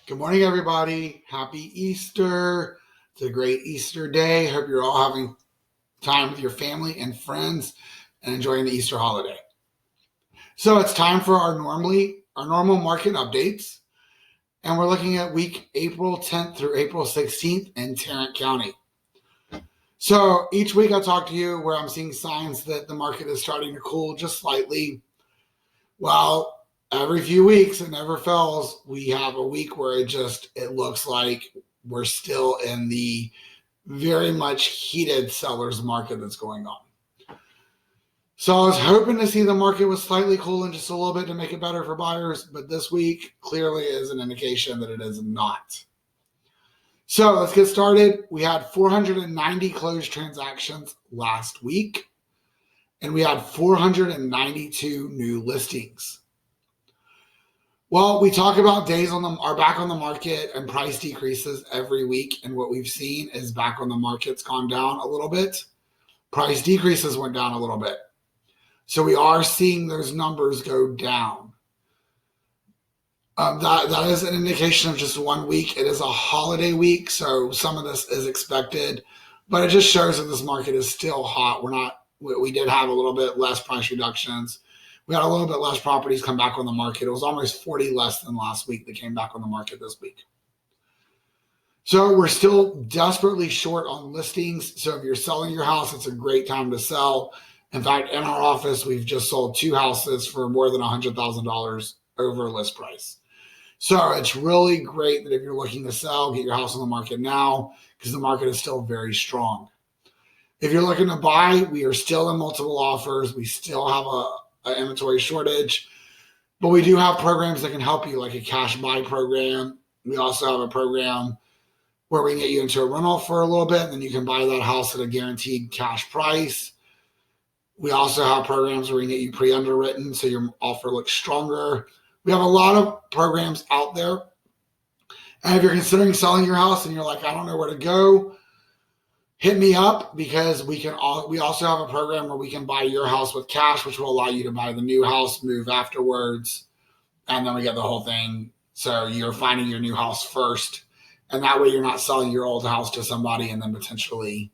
Good morning, everybody. Happy Easter. It's a great Easter day. Hope you're all having time with your family and friends and enjoying the Easter holiday. So it's time for our normal market updates. And we're looking at week April 10th through April 16th in Tarrant County. So each week I talk to you where I'm seeing signs that the market is starting to cool just slightly. Well, every few weeks, it never fails. We have a week where it looks like we're still in the very much heated seller's market that's going on. So I was hoping to see the market was slightly cooling just a little bit to make it better for buyers, but this week clearly is an indication that it is not. So let's get started. We had 490 closed transactions last week, and we had 492 new listings. Well, we talk about days are back on the market and price decreases every week. And what we've seen is back on the market's gone down a little bit. Price decreases went down a little bit. So we are seeing those numbers go down. That is an indication of just 1 week. It is a holiday week, so some of this is expected. But it just shows that this market is still hot. We did have a little bit less price reductions. We had a little bit less properties come back on the market. It was almost 40 less than last week that came back on the market this week. So we're still desperately short on listings. So if you're selling your house, it's a great time to sell. In fact, in our office, we've just sold 2 houses for more than $100,000 over list price. So it's really great that if you're looking to sell, get your house on the market now because the market is still very strong. If you're looking to buy, we are still in multiple offers. We still have an inventory shortage, but we do have programs that can help you, like a cash buy program. We also have a program where we can get you into a rental for a little bit, and then you can buy that house at a guaranteed cash price. We also have programs where we can get you pre-underwritten so your offer looks stronger. We have a lot of programs out there. And if you're considering selling your house and you're like, I don't know where to go, hit me up because we also have a program where we can buy your house with cash, which will allow you to buy the new house, move afterwards, and then we get the whole thing. So you're finding your new house first, and that way you're not selling your old house to somebody and then potentially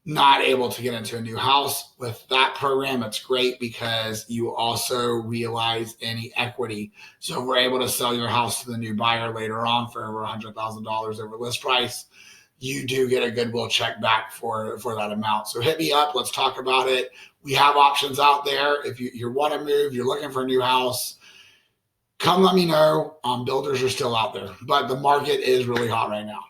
not able to get into a new house. With that program, it's great because you also realize any equity. So if we're able to sell your house to the new buyer later on for over $100,000 over list price, you do get a goodwill check back for that amount. So hit me up. Let's talk about it. We have options out there. If you want to move, you're looking for a new house, come let me know. Builders are still out there, but the market is really hot right now.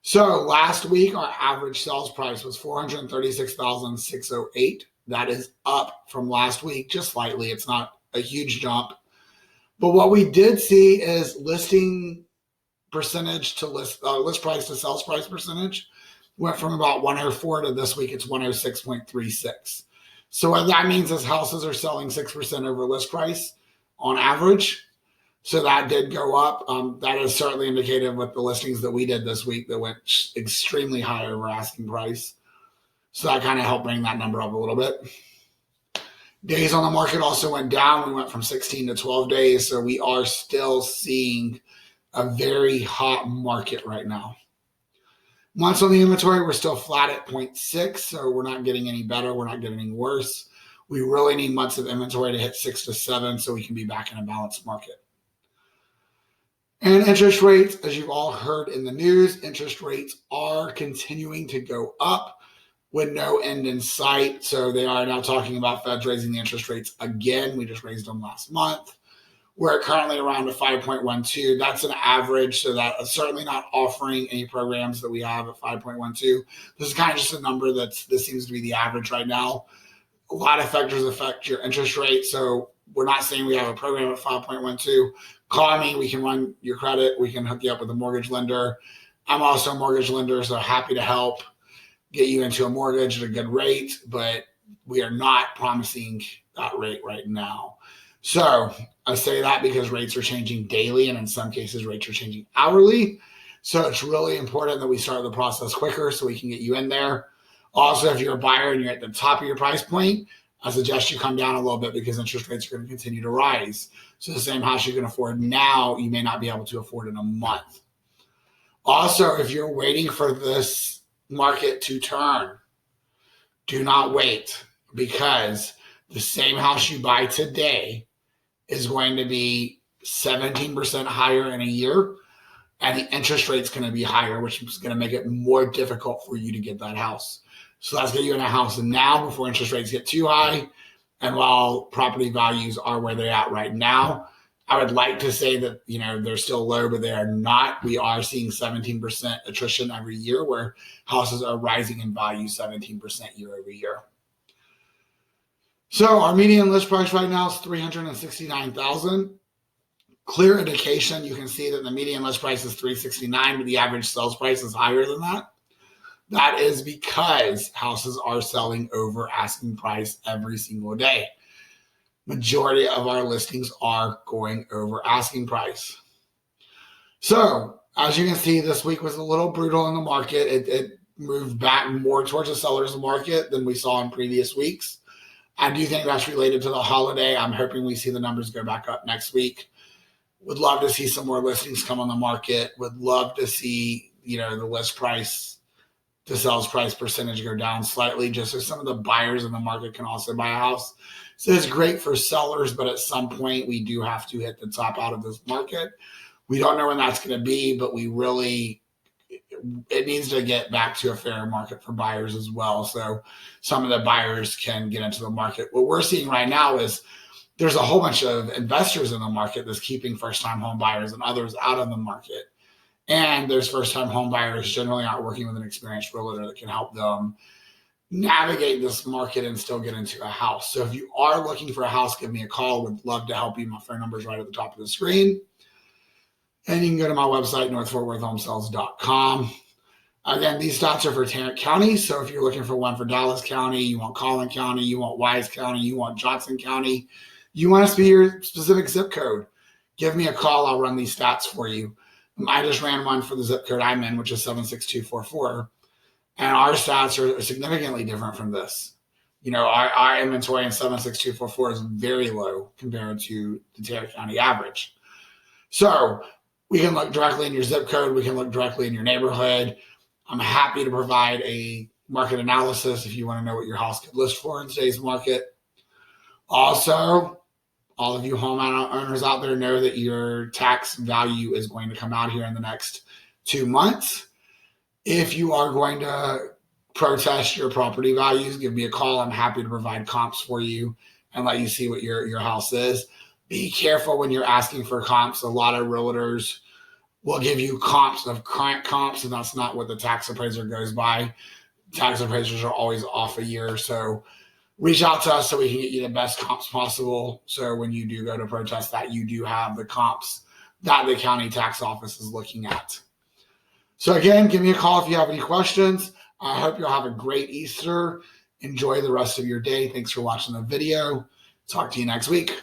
So last week, our average sales price was $436,608. That is up from last week, just slightly. It's not a huge jump. But what we did see is listing percentage to list price to sales price percentage went from about 104 to this week it's 106.36. So what that means is houses are selling 6% over list price on average. So that did go up. That is certainly indicative with the listings that we did this week that went extremely high over asking price. So that kind of helped bring that number up a little bit. Days on the market also went down. We went from 16 to 12 days. So we are still seeing a very hot market right now. Months on the inventory, we're still flat at 0.6, so we're not getting any better. We're not getting any worse. We really need months of inventory to hit 6 to 7 so we can be back in a balanced market. And interest rates, as you've all heard in the news, interest rates are continuing to go up with no end in sight. So they are now talking about Feds raising the interest rates again. We just raised them last month. We're currently around a 5.12. That's an average, so that is certainly not offering any programs that we have at 5.12. This is kind of just a number this seems to be the average right now. A lot of factors affect your interest rate, so we're not saying we have a program at 5.12. Call me, we can run your credit, we can hook you up with a mortgage lender. I'm also a mortgage lender, so happy to help get you into a mortgage at a good rate, but we are not promising that rate right now. So I say that because rates are changing daily, and in some cases rates are changing hourly. So it's really important that we start the process quicker so we can get you in there. Also, if you're a buyer and you're at the top of your price point, I suggest you come down a little bit because interest rates are going to continue to rise. So the same house you can afford now, you may not be able to afford in a month. Also, if you're waiting for this market to turn, do not wait, because the same house you buy today is going to be 17% higher in a year, and the interest rate's going to be higher, which is going to make it more difficult for you to get that house. So let's get you in a house now before interest rates get too high. And while property values are where they're at right now, I would like to say that, they're still low, but they are not. We are seeing 17% attrition every year, where houses are rising in value 17% year over year. So our median list price right now is $369,000. Clear indication, you can see that the median list price is $369,000, but the average sales price is higher than that. That is because houses are selling over asking price every single day. Majority of our listings are going over asking price. So as you can see, this week was a little brutal in the market. It moved back more towards the seller's market than we saw in previous weeks. I do think that's related to the holiday. I'm hoping we see the numbers go back up next week. Would love to see some more listings come on the market. Would love to see, the list price to sales price percentage go down slightly, just so some of the buyers in the market can also buy a house. So it's great for sellers, but at some point we do have to hit the top out of this market. We don't know when that's going to be, but it needs to get back to a fair market for buyers as well, so some of the buyers can get into the market. What we're seeing right now is there's a whole bunch of investors in the market that's keeping first-time home buyers and others out of the market. And there's first-time home buyers generally not working with an experienced realtor that can help them navigate this market and still get into a house. So if you are looking for a house, give me a call. Would love to help you. My phone number is right at the top of the screen. And you can go to my website, northfortworthhomesales.com. Again, these stats are for Tarrant County. So if you're looking for one for Dallas County, you want Collin County, you want Wise County, you want Johnson County, you want us to be your specific zip code, give me a call. I'll run these stats for you. I just ran one for the zip code I'm in, which is 76244. And our stats are significantly different from this. Our inventory in 76244 is very low compared to the Tarrant County average. So we can look directly in your zip code. We can look directly in your neighborhood. I'm happy to provide a market analysis if you want to know what your house could list for in today's market. Also, all of you homeowners out there know that your tax value is going to come out here in the next 2 months. If you are going to protest your property values, give me a call. I'm happy to provide comps for you and let you see what your house is. Be careful when you're asking for comps. A lot of realtors will give you comps of current comps, and that's not what the tax appraiser goes by. Tax appraisers are always off a year, so reach out to us so we can get you the best comps possible. So when you do go to protest that, you do have the comps that the county tax office is looking at. So again, give me a call if you have any questions. I hope you'll have a great Easter. Enjoy the rest of your day. Thanks for watching the video. Talk to you next week.